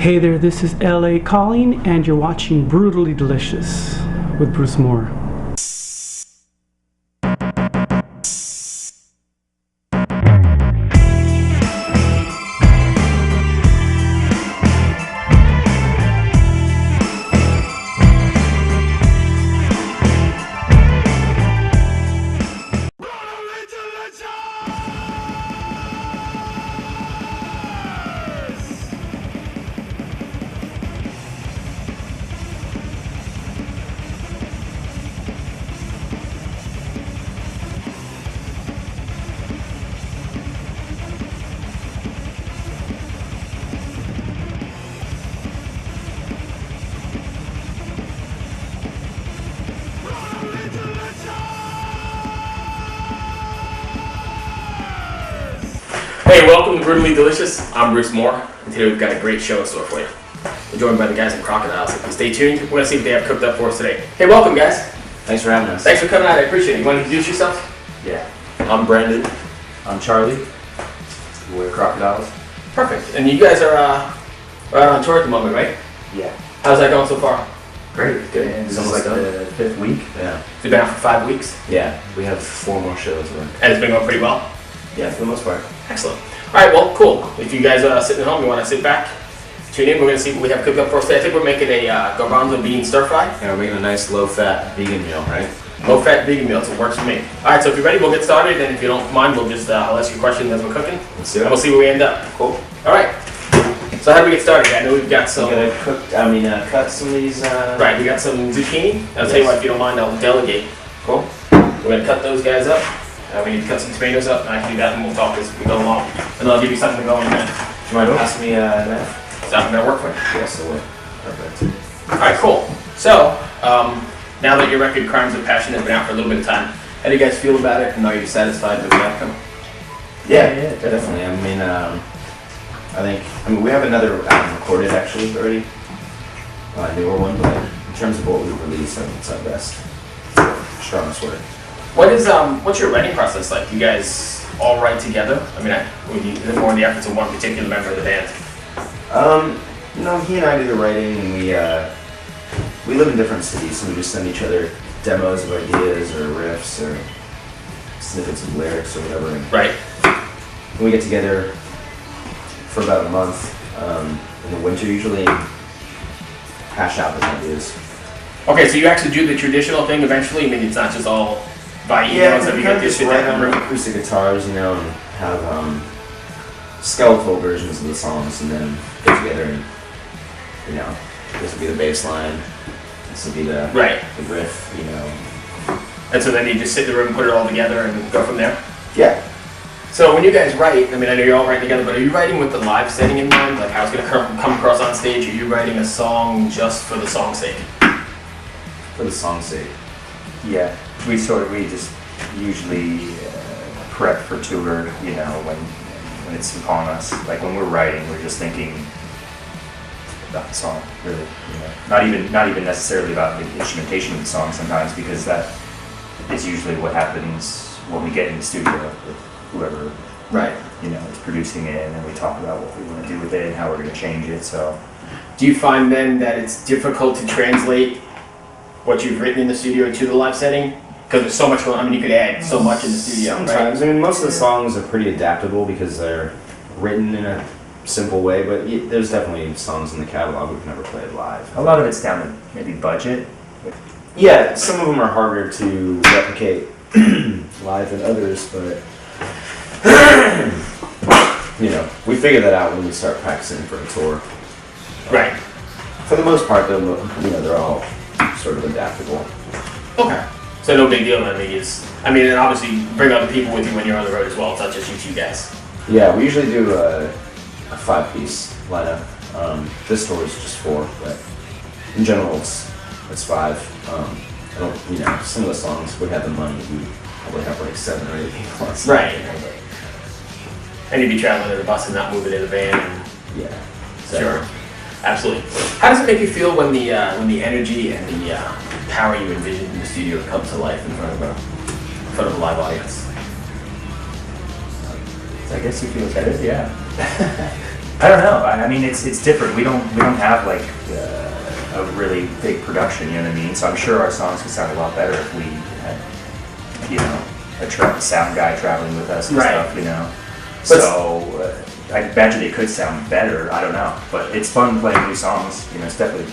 Hey there, this is LA Calling, and you're watching Brutally Delicious with Bruce Moore. Hey, welcome to Brutally Delicious. I'm Bruce Moore, and today we've got a great show in store for you. We're joined by the guys from Crocodiles. If you stay tuned, we're going to see what they have cooked up for us today. Hey, welcome, guys. Thanks for having us. Thanks for coming out. I appreciate it. You want to introduce yourselves? Yeah. I'm Brandon. I'm Charlie. We're Crocodiles. Perfect. And you guys are out on tour at the moment, right? Yeah. How's that going so far? Great. Good. This is like the 5th week. Yeah. So you've been out for 5 weeks? Yeah. We have 4 more shows. And it's been going pretty well? Yeah, for the most part. Excellent. Alright, well, cool. If you guys are sitting at home, you want to sit back, tune in, we're going to see what we have cooked up for us today. I think we're making a Garbanzo bean stir fry. Yeah, we're making a nice low-fat vegan meal, right? Low-fat vegan meal, so it works for me. Alright, so if you're ready, we'll get started, and if you don't mind, we'll just, I'll ask you questions as we're cooking. Let's do it. And we'll see where we end up. Cool. Alright. So how do we get started? I know we've got some... We're going to cut some of these... Right, we got some zucchini. I'll tell you what, if you don't mind, I'll delegate. Cool. We're going to cut those guys up. We need to cut some tomatoes up, and I can do that, and we'll talk as we go along. And I'll give you something to go in a minute. Do you mind passing me a knife? Is that going to work for you? Yes, it will. Perfect. Alright, cool. So, now that your record, Crimes of Passion, has been out for a little bit of time, how do you guys feel about it, and are you satisfied with the outcome? Yeah, definitely. I mean, we have another album recorded, actually, already. A newer one, but in terms of what we've released, I think it's our best. Strongest work. What's your writing process like? Do you guys all write together? I mean, is it more in the efforts of one particular member of the band? No, he and I do the writing, and we live in different cities, so we just send each other demos of ideas or riffs or snippets of lyrics or whatever. Right. And we get together for about a month in the winter usually and hash out those ideas. Okay, so you actually do the traditional thing eventually? I mean, it's not just all by emails that we get this write on acoustic guitars, and have skeletal versions of the songs, and then get together and, this will be the bass line, this will be the riff, And so then you just sit in the room and put it all together and go from there? Yeah. So when you guys write, I mean, I know you're all writing together, but are you writing with the live setting in mind? Like how it's going to come across on stage? Or are you writing a song just for the song's sake? For the song's sake. Yeah, we just usually prep for tour, when it's upon us. Like when we're writing, we're just thinking about the song, really. Not even necessarily about the instrumentation of the song sometimes, because that is usually what happens when we get in the studio with whoever is producing it, and then we talk about what we want to do with it and how we're going to change it. So, do you find then that it's difficult to translate what you've written in the studio to the live setting? Because there's so much going on. I mean, you could add so much in the studio. Sometimes. Right? I mean, most of the songs are pretty adaptable because they're written in a simple way, but there's definitely songs in the catalog we've never played live. A lot of it's down to maybe budget. Yeah, some of them are harder to replicate live than others, but we figure that out when we start practicing for a tour. Right. For the most part, though, they're all sort of adaptable. Okay. So no big deal. And obviously bring other people with you when you're on the road as well. It's not just you two guys. Yeah, we usually do a 5-piece lineup. This tour is just 4, but in general it's 5. Some of the songs we have the money, we probably have like 7 or 8 people on stage. Right. And you'd be traveling in the bus and not moving in the van. Yeah. Sure. Absolutely. How does it make you feel when the energy and the power you envision in the studio comes to life in front of a live audience? I guess you feel better, yeah. I don't know. I mean, it's different. We don't have like a really big production. You know what I mean? So I'm sure our songs could sound a lot better if we had, you know, a sound guy traveling with us and stuff. You know. So I imagine it could sound better. I don't know, but it's fun playing new songs. You know, it's definitely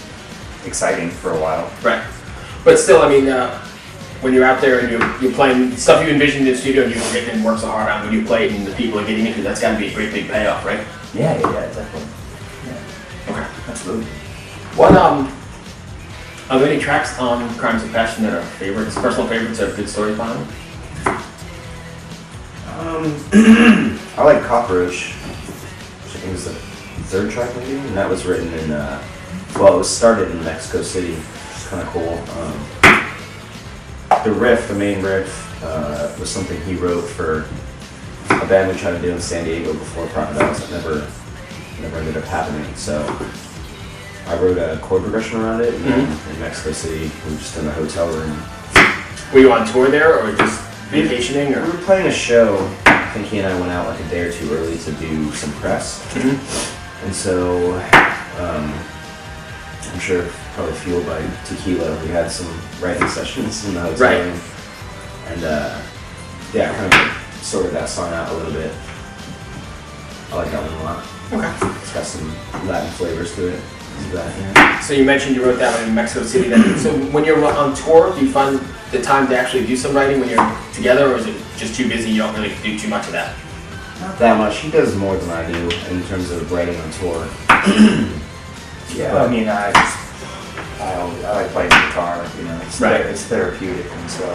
exciting for a while. Right. But still, I mean, when you're out there and you're playing stuff you envisioned in the studio and you're getting and work so hard on, when you play it and the people are getting into it, that's got to be a great big payoff, right? Yeah, definitely. Yeah. Okay. Absolutely. What are there any tracks on Crimes of Passion that are favorites, personal favorites, or good stories behind them? I like Cockroach, which I think is the third track maybe, and that was written in, well, it was started in Mexico City, which is kind of cool. The main riff, was something he wrote for a band we tried to do in San Diego before Crocodiles that never ended up happening. So I wrote a chord progression around it, and in Mexico City, we were just in a hotel room. Were you on tour there, or just vacationing? Or? We were playing a show. I think he and I went out like a day or two early to do some press. And so, I'm sure probably fueled by tequila, we had some writing sessions in the hotel room. And yeah, kind of sorted that song out a little bit. I like that one a lot. Okay. It's got some Latin flavors to it. So you mentioned you wrote that one in Mexico City. Then, so when you're on tour, do you find the time to actually do some writing when you're together, or is it just too busy, you don't really do too much of that? Not that much. He does more than I do in terms of writing on tour. Yeah, I mean, I like playing the guitar, you know, it's therapeutic, and so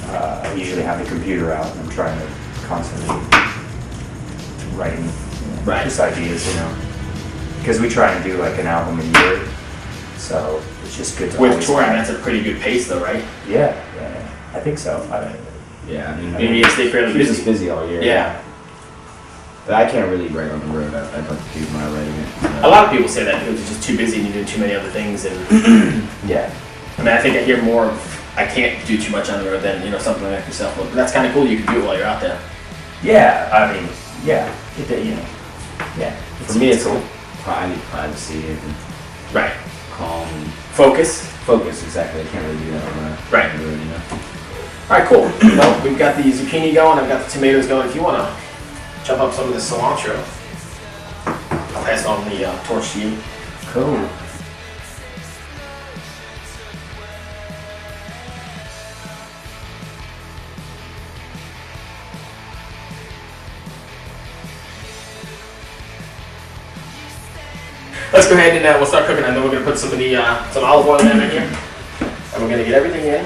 I usually have the computer out and I'm trying to constantly writing just ideas, you know, because we try and do like an album a year, so it's just good to with touring, that's a pretty good pace though, right? Yeah, I think so. Yeah, I mean, maybe you stay fairly busy. He's busy all year. Yeah. But I can't really write on the road. I'd like to do my writing. A lot of people say that because it's just too busy and you do too many other things. And yeah. I mean, I think I hear more of I can't do too much on the road than, you know, something like yourself. But that's kind of cool. You can do it while you're out there. Yeah, I mean, yeah, you know, yeah. For me, it's cool. I need privacy and calm and focus. Focus, exactly. I can't really do that on the road, you know. All right, cool. Well, we've got the zucchini going. I've got the tomatoes going. If you want to chop up some of this cilantro, I'll pass on the torch to you. Cool. Let's go ahead and we'll start cooking, and then we're going to put some of the some olive oil in here, and we're going to get everything in.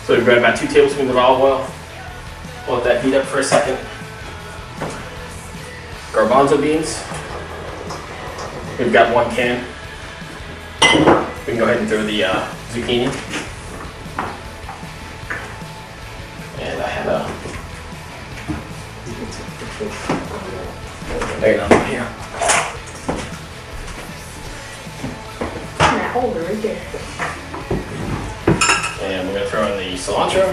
So we've got about 2 tablespoons of olive oil. We'll let that heat up for a second. Garbanzo beans. We've got 1 can. We can go ahead and throw the zucchini. And I have a there on here. That holder right there. And we're going to throw in the cilantro.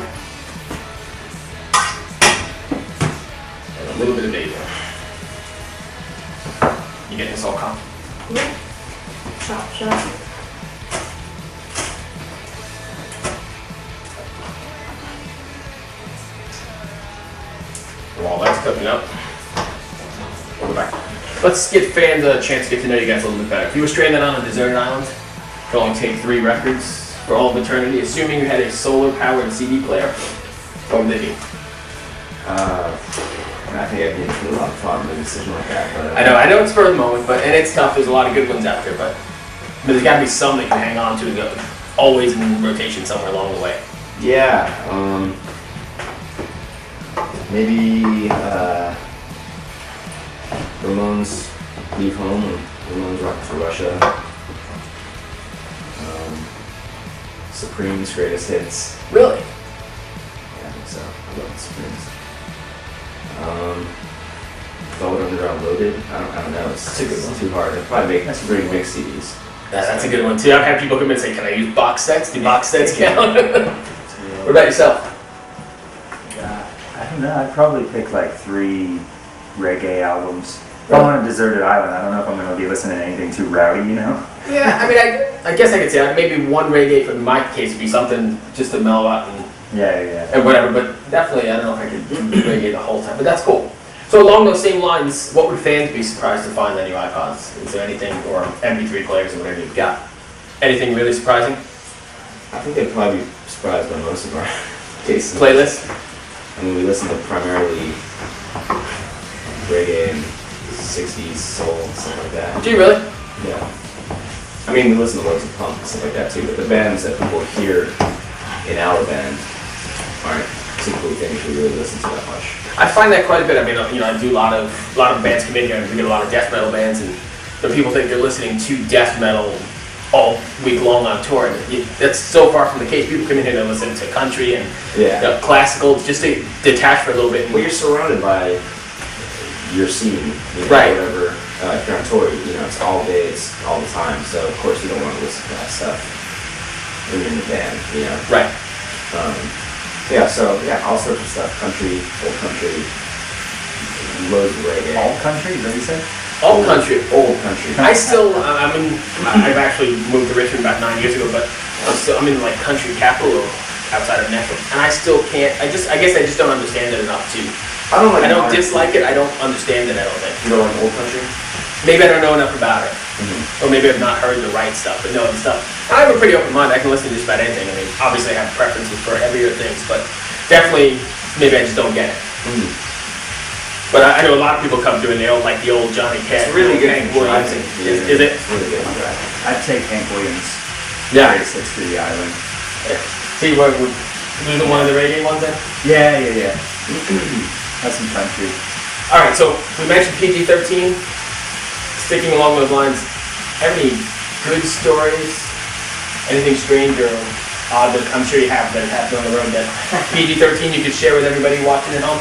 And a little bit of basil. You getting this all calm? Yeah. Chop. While that's cooking up, we'll go back. Let's give fans a chance to get to know you guys a little bit better. If you were stranded on a deserted island, it could only take 3 records for all of eternity, assuming you had a solar-powered CD player, what would they be? I think I'd get a lot of fun with a decision like that. But, I know it's for the moment, and it's tough. There's a lot of good ones out there, but there's got to be some that you can hang on to and go always in rotation somewhere along the way. Yeah, maybe Ramones Leave Home and Ramones Rocket for Russia. Supreme's Greatest Hits. Really? Yeah, I think so. I love the Supremes. Velvet Underground Loaded. I don't know. It's too hard. I'd probably make 3 mix CDs. That's a good one too. I've had people come in and say, "Can I use box sets? Do box sets count?" What about yourself? I don't No, I'd probably pick like 3 reggae albums. If I'm on a deserted island, I don't know if I'm going to be listening to anything too rowdy, you know? Yeah, I mean, I guess I could say maybe one reggae for my case would be something just to mellow out and whatever, but definitely I don't know if I could do reggae the whole time, but that's cool. So along those same lines, what would fans be surprised to find on your iPods? Is there anything, or MP3 players or whatever you've got? Anything really surprising? I think they'd probably be surprised by most of our tastes. Playlist? I mean, we listen to primarily reggae and 60s soul and stuff like that. Do you really? Yeah. I mean, we listen to loads of punk and stuff like that too, but the bands that people hear in our band aren't typically things we really listen to that much. I find that quite a bit. I mean, you know, I do a lot of bands come in here, and we get a lot of death metal bands, and but people think they're listening to death metal all week long on tour. And that's so far from the case. People come in here and listen to country and classical, just to detach for a little bit. Well, you're surrounded by your scene, you know, right? Whatever. If you're on tour, you know, it's all day, it's all the time. So of course you don't want to listen to that stuff when you're in the band, you know. Right. All sorts of stuff. Country, old country, loads of reggae. All country, is that what you said? All country. Old country. I still, I've actually moved to Richmond about 9 years ago, but I'm in like country capital outside of Nashville, and I still can't. I guess I just don't understand it enough to. I don't dislike it. I don't understand it. I don't think. You don't like old country? Maybe I don't know enough about it, or maybe I've not heard the right stuff. But no, the stuff. I have a pretty open mind. I can listen to just about anything. I mean, obviously I have preferences for heavier things, but definitely maybe I just don't get it. But I know a lot of people come through and they don't like the old Johnny Cash. It's really good. Hank Williams. Is it? It's really good. I'd take Hank Williams. Yeah. 36 to the island. See, what would do one of the reggae ones then? Yeah. That's some country. All right, so we mentioned PG-13. Sticking along those lines, any good stories? Anything strange or odd that I'm sure you have that happened on the road that PG-13 you could share with everybody watching at home?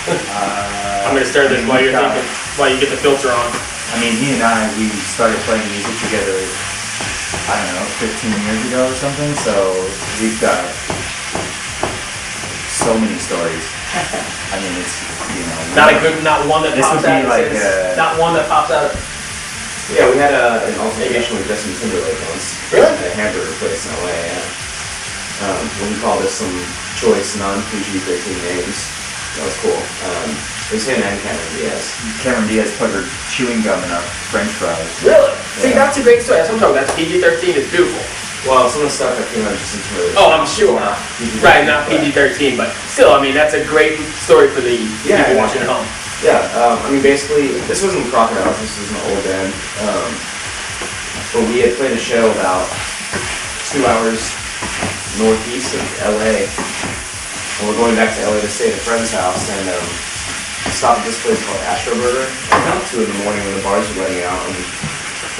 I'm going to start this while you're thinking, while you get the filter on. I mean, he and I, we started playing music together, I don't know, 15 years ago or something, so we've got so many stories. I mean, it's, you know... Not one that this pops would be out. like Not one that pops out. Yeah, we had an altercation with Justin Timberlake once. Really? At a hamburger place in LA, yeah. We called us some choice non-PG-13 names. That was cool. It was him and Cameron Diaz. Cameron Diaz put her chewing gum in our French fries. Really? See, that's a great story. That's what I'm talking about. That's PG-13. It's beautiful. Well, some of the stuff that came out of Justin Timberlake. Oh, I'm sure. Right, not PG-13, but still, I mean, that's a great story for the people watching at home. Yeah, I mean, basically, this wasn't Crocodiles, this was an old band. But we had played a show about 2 hours northeast of LA. And we're going back to LA to stay at a friend's house, and stopped at this place called Astro Burger at about 2 in the morning when the bars were letting out. And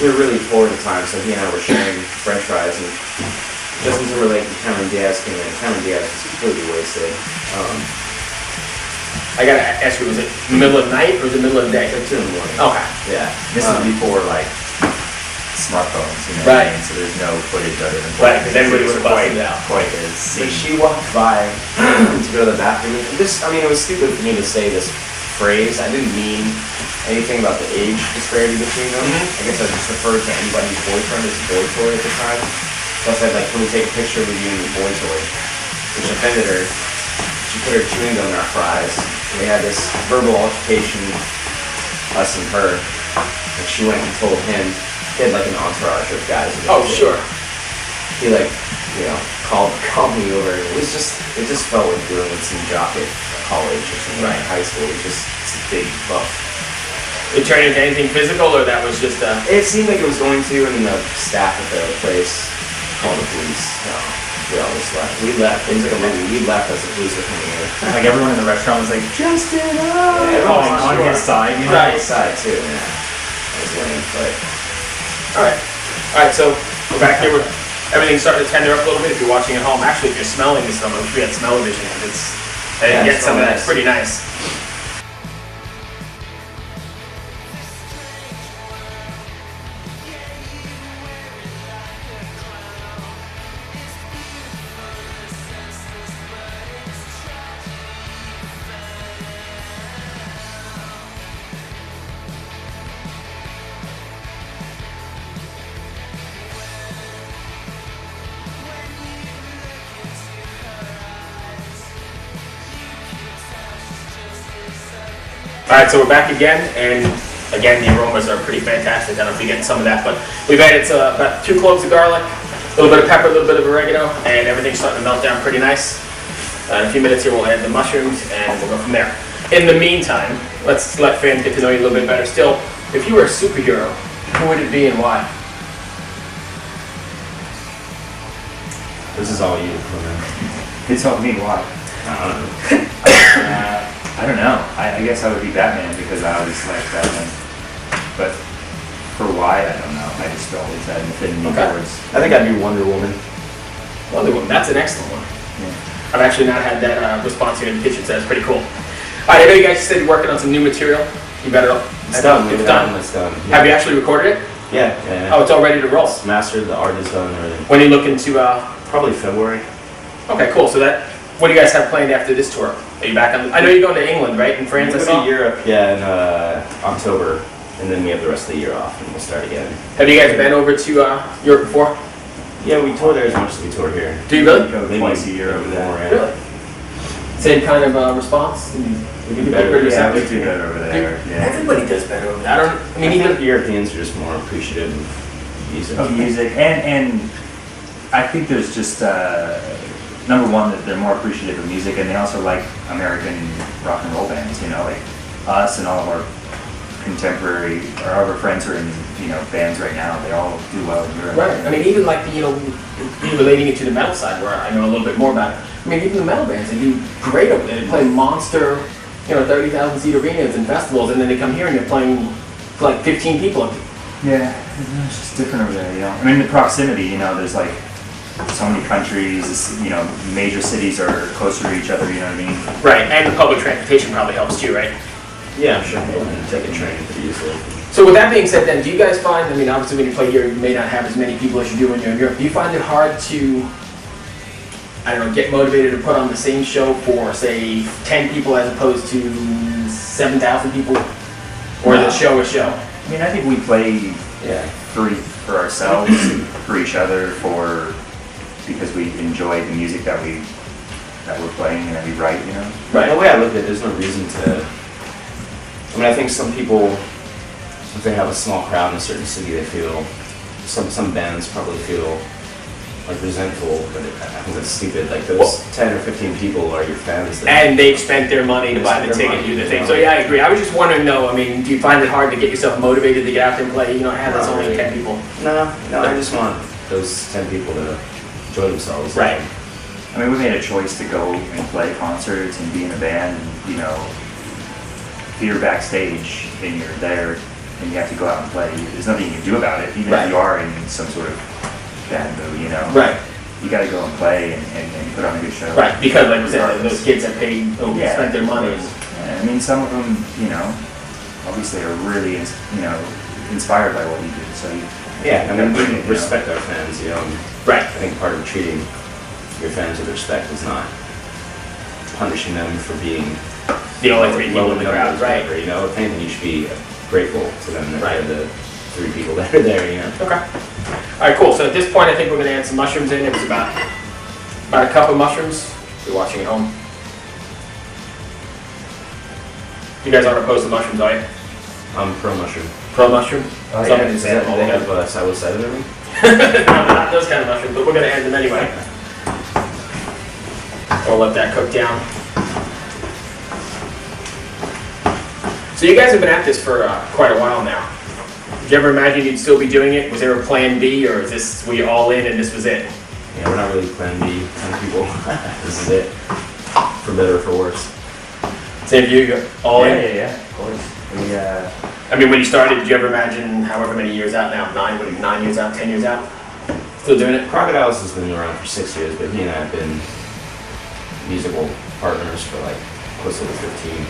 we were really poor at the time, so he and I were sharing French fries, and Justin Timberlake and Cameron Diaz came in. Cameron Diaz was completely wasted. I gotta ask you, was it the middle of the night or the middle of the day? Like 2 in the morning. Okay. Yeah. This is before, like, smartphones, you know right. what I mean? So there's no footage other than... Right, because everybody would have busted it out. Quite as But she walked by to go to the bathroom, and it was stupid for me to say this phrase. I didn't mean anything about the age disparity between them. I guess I just referred to anybody's boyfriend as boy toy at the time. So I said, like, can we take a picture with you and your boy toy? Which offended her. She put her chewing gum in our fries. And we had this verbal altercation, us and her. And she went and told him. He had like an entourage of guys. Oh, sure. He called me over, and it just felt like we were in some jock at college or something, right? High school. It's a big buff. It turned into anything physical, or that was just a... It seemed like it was going to, and then the staff at the place called the police. We all just left. We left. It was like a movie. We left as the police were coming in. Like everyone in the restaurant was like, Justin, yeah, on his side, you know? On his side too, yeah. That was lame, but... Alright, so we're back here. Everything's starting to tender up a little bit if you're watching at home. Actually, if you're smelling this stuff, I'm sure you had smell-o-vision. Get some of that. It's pretty nice. All right, so we're back again, and again, the aromas are pretty fantastic. I don't know if you get some of that, but we've added about 2 cloves of garlic, a little bit of pepper, a little bit of oregano, and everything's starting to melt down pretty nice. In a few minutes here, we'll add the mushrooms, and we'll go from there. In the meantime, let's let fans get to know you a little bit better. Still, if you were a superhero, who would it be and why? This is all you, man. It's all me. Why? I don't know. I don't know. I guess I would be Batman because I always liked Batman. But for why, I don't know. I just always had an affinity towards. I think I'd be Wonder Woman. Wonder Woman, that's an excellent one. Yeah. I've actually not had that response here in the kitchen, so that's pretty cool. All right, I know you guys said you're working on some new material. You better. It's done. It's done. It's done. Yeah. Have you actually recorded it? Yeah. Oh, it's all ready to roll. It's mastered. The art is done and everything. When are you looking to? Probably February. Okay, cool. So that. What do you guys have planned after this tour? Are you back on? I know you're going to England, right? In France, I We'll saw. go to Europe, yeah, in October, and then we have the rest of the year off, and we'll start again. Have you guys been over to Europe before? Yeah, we tour there as much as we tour here. Do you really? Go twice a year over there. More, yeah. Really? Same kind of response? We do better. Yeah, we do better over there. Yeah. Everybody does better over there. I mean, I even think Europeans are just more appreciative of music. Of music, and I think there's just number one that they're more appreciative of music, and they also like American rock and roll bands. You know, like us and all of our contemporary or all of our friends who are in bands right now. They all do well in Europe. right. I mean, even like relating it to the metal side, where I know a little bit more about it. I mean, even the metal bands, they do great over there. They play monster, 30,000 seat arenas and festivals, and then they come here and they're playing for like 15 people. Yeah, it's just different over there. I mean, the proximity. There's like so many countries. Major cities are closer to each other. You know what I mean? Right, and the public transportation probably helps too, right? Yeah, I'm sure people can take a train pretty easily. So with that being said then, do you guys find, I mean, obviously when you play here, you may not have as many people as you do when you're in Europe. Do you find it hard to, I don't know, get motivated to put on the same show for, say, 10 people as opposed to 7,000 people? Or is it show a show? I mean, I think we play for ourselves, for each other, because we enjoy the music that we're playing and that we write, Right. The way I look at it, there's no reason to. I mean, I think some people, if they have a small crowd in a certain city, they feel. Some bands probably feel like resentful, but I think that's stupid. Like those 10 or 15 people are your fans. And they've spent their money to buy the ticket and do the thing. So yeah, I agree. I was just wondering though, I mean, do you find it hard to get yourself motivated to get out there and play? That's only 10 people. No, I just want those 10 people to enjoy themselves. Right. I mean, we made a choice to go and play concerts and be in a band, and if you're backstage and you're there and you have to go out and play, there's nothing you can do about it, even if you are in some sort of bad mood, Right. You got to go and play and put on a good show. Right, because like you said, those kids have paid, spent their money. I mean, some of them, obviously are really, inspired by what we do. So Yeah, I mean, we respect our fans, Right. I think part of treating your fans with respect is not punishing them for being The only 3 people in the crowd, right? If anything, you should be grateful to them that Right. they're the 3 people that are there, Okay. All right, cool. So at this point, I think we're going to add some mushrooms in. It was about a cup of mushrooms. If you're watching at home. You guys aren't opposed to mushrooms, are you? I'm pro mushroom. Pro mushroom? Oh, Something yeah. that's They have all psilocybin in them? No, not those kind of mushrooms, but we're going to add them anyway. We'll let that cook down. So you guys have been at this for quite a while now. Did you ever imagine you'd still be doing it? Was there a plan B, or were you all in and this was it? Yeah, we're not really plan B kind of people. This is it. For better or for worse. Same view, you're all in? Yeah, of course. I mean, when you started, did you ever imagine however many years out now? 9 years out, 10 years out? Still doing it? Crocodiles has been around for 6 years, but he and I have been musical partners for like close to 15.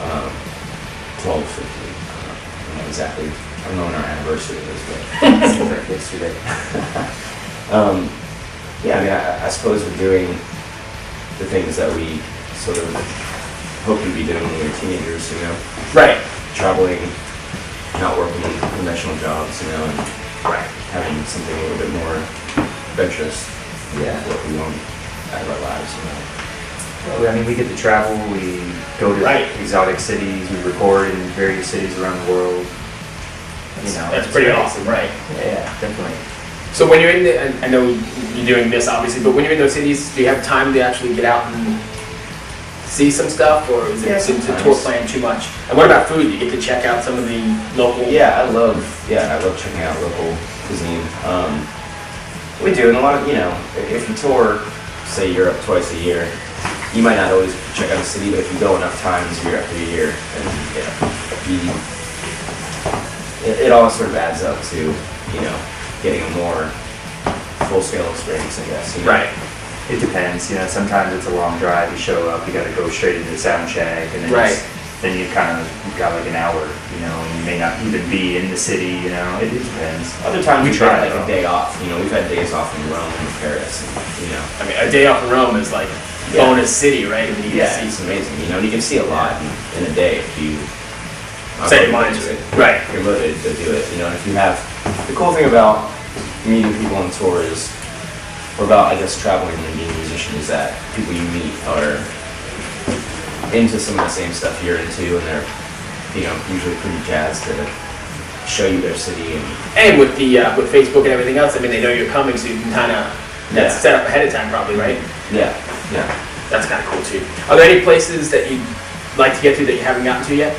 12, 15. I don't know exactly. I don't know when our anniversary is, but it seems like yesterday. Yeah, I mean, I suppose we're doing the things that we sort of hoped we'd be doing when we were teenagers, Right. Traveling, not working conventional jobs, and Right. having something a little bit more adventurous. Yeah. What we want out of our lives, I mean, we get to travel. We go to Right. exotic cities. We record in various cities around the world. You know, That's it's pretty great. awesome, right? Yeah, definitely. So when you're in the, I know you're doing this obviously, but when you're in those cities, do you have time to actually get out and see some stuff, or is Yeah, it seems the sometimes. tour plan too much? And what about food? You get to check out some of the local. Yeah, I love checking out local cuisine. We do, and a lot of, if you tour, say Europe twice a year, you might not always check out a city, but if you go enough times year after year, and it all sort of adds up to, getting a more full-scale experience, I guess. Right. It depends. You know, sometimes it's a long drive. You show up, you got to go straight into the sound check, and then Right. then you've got like an hour. And you may not even be in the city. It depends. Other times We we try, try like though. a day off. We've had days off in Rome and Paris, and I mean, a day off in Rome is like Yeah. bonus city, right? I mean, you yeah, can it's see amazing. And you can see a lot in a day if you Set your mind to it. Right. You're motivated to do it. And if you have the cool thing about meeting people on tour is, or about I guess traveling and being a musician, is that people you meet are into some of the same stuff you're into, and they're usually pretty jazzed to show you their city. And with the with Facebook and everything else, I mean, they know you're coming, so you can kind of that's Yeah. set up ahead of time, probably, right? Yeah. That's kind of cool too. Are there any places that you'd like to get to that you haven't gotten to yet?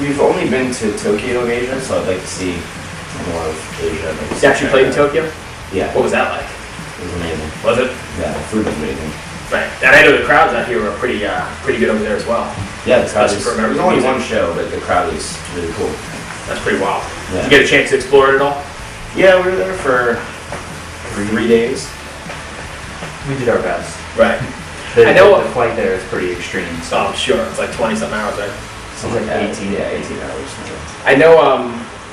We've only been to Tokyo in Asia, so I'd like to see more of Asia. You actually played in Tokyo? Yeah. What was that like? It was amazing. Was it? Yeah, the food was amazing. Right. And I know the crowds out here are pretty good over there as well. Yeah, the crowd Especially is, for there was American only music. one show, but the crowd was really cool. That's pretty wild. Yeah. Did you get a chance to explore it at all? Yeah, we were there for 3 days. We did our best. Right. The, I know- the flight there is pretty extreme. So I'm sure it's like 20-something hours, right? Something like that. 18. Yeah, 18 hours. I know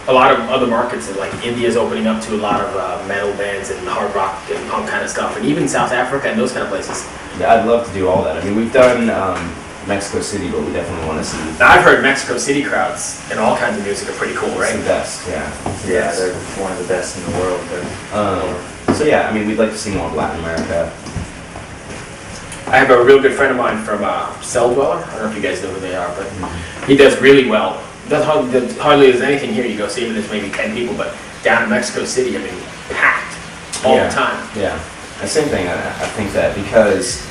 a lot of other markets, like India's opening up to a lot of metal bands and hard rock and punk kind of stuff, and even South Africa and those kind of places. Yeah, I'd love to do all that. I mean, we've done Mexico City, but we definitely want to see. Now, I've heard Mexico City crowds and all kinds of music are pretty cool, It's right? the best, yeah. Yeah, they're one of the best in the world. So yeah, I mean, we'd like to see more of Latin America. I have a real good friend of mine from Cell Dweller. I don't know if you guys know who they are, but he does really well. Does hardly there's anything here. You go see him, and there's maybe 10 people, but down in Mexico City, I mean, packed all Yeah. the time. Yeah, the same thing. I think that because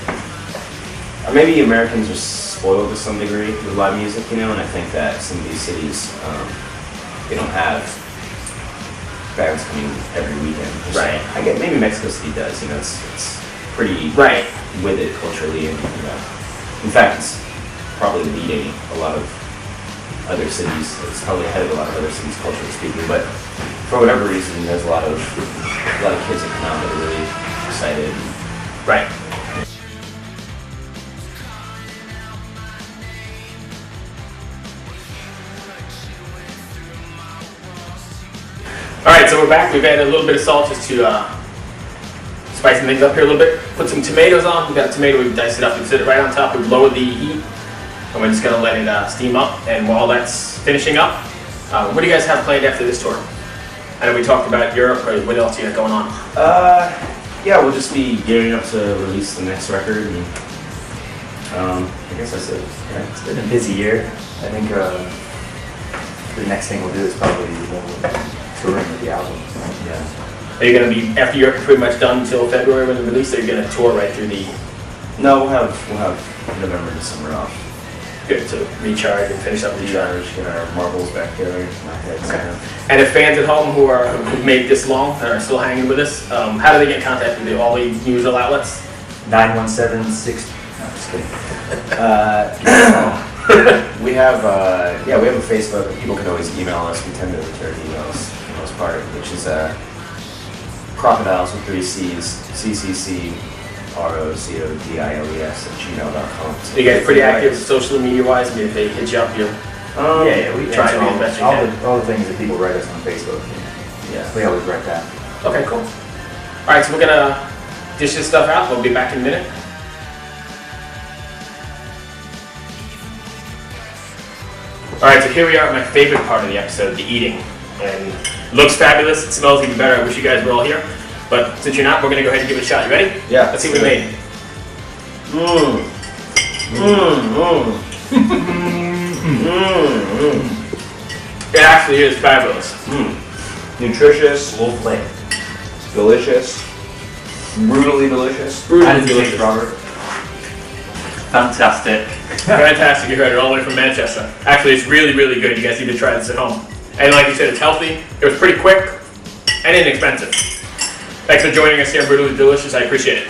maybe Americans are spoiled to some degree with live music, and I think that some of these cities they don't have bands coming every weekend. per se. Right. I get maybe Mexico City does. It's pretty Right. with it culturally, and in fact, it's probably leading a lot of other cities. It's probably ahead of a lot of other cities culturally speaking. But for whatever reason, there's a lot of kids that come out that are really excited. Right. All right, so we're back. We've added a little bit of salt just to spicing things up here a little bit. Put some tomatoes on. We've got a tomato. We've diced it up. We've set it right on top. We've lowered the heat, and we're just gonna let it steam up. And while that's finishing up, what do you guys have planned after this tour? I know we talked about Europe. Or what else do you got going on? Yeah, we'll just be gearing up to release the next record, and I guess that's it. Yeah. It's been a busy year. I think the next thing we'll do is probably touring with the album. Yeah. Are you gonna be after Europe pretty much done until February when the release? Or are you gonna tour right through the No, we'll have November, December off. good to recharge and finish up the Recharge, get our marbles back together, my heads. Okay. And if fans at home who've made it this long and are still hanging with us, how do they get in contact with you? All the usual outlets? 917-6. No, just kidding. We have we have a Facebook. People can always email us. We tend to return emails for the most part, which is Crocodiles with 3 C's, CCCROCODILES @gmail.com. You guys pretty active social media wise? I mean, if they hit you up, you We try answer to be the best you all can. the things that people write us on Facebook. Yeah. We always write that. Okay, cool. All right, so we're gonna dish this stuff out. We'll be back in a minute. All right, so here we are at my favorite part of the episode, the eating. And it looks fabulous. It smells even better. I wish you guys were all here. But since you're not, we're gonna go ahead and give it a shot. You ready? Yeah. Let's see what we made. It actually is fabulous. Nutritious, Low flame. delicious, brutally delicious. How Brutally does it delicious. taste, Robert? Fantastic. Fantastic. You heard it all the way from Manchester. Actually, it's really, really good. You guys need to try this at home. And like you said, it's healthy. It was pretty quick and inexpensive. Thanks for joining us here on Brutally Delicious. I appreciate it.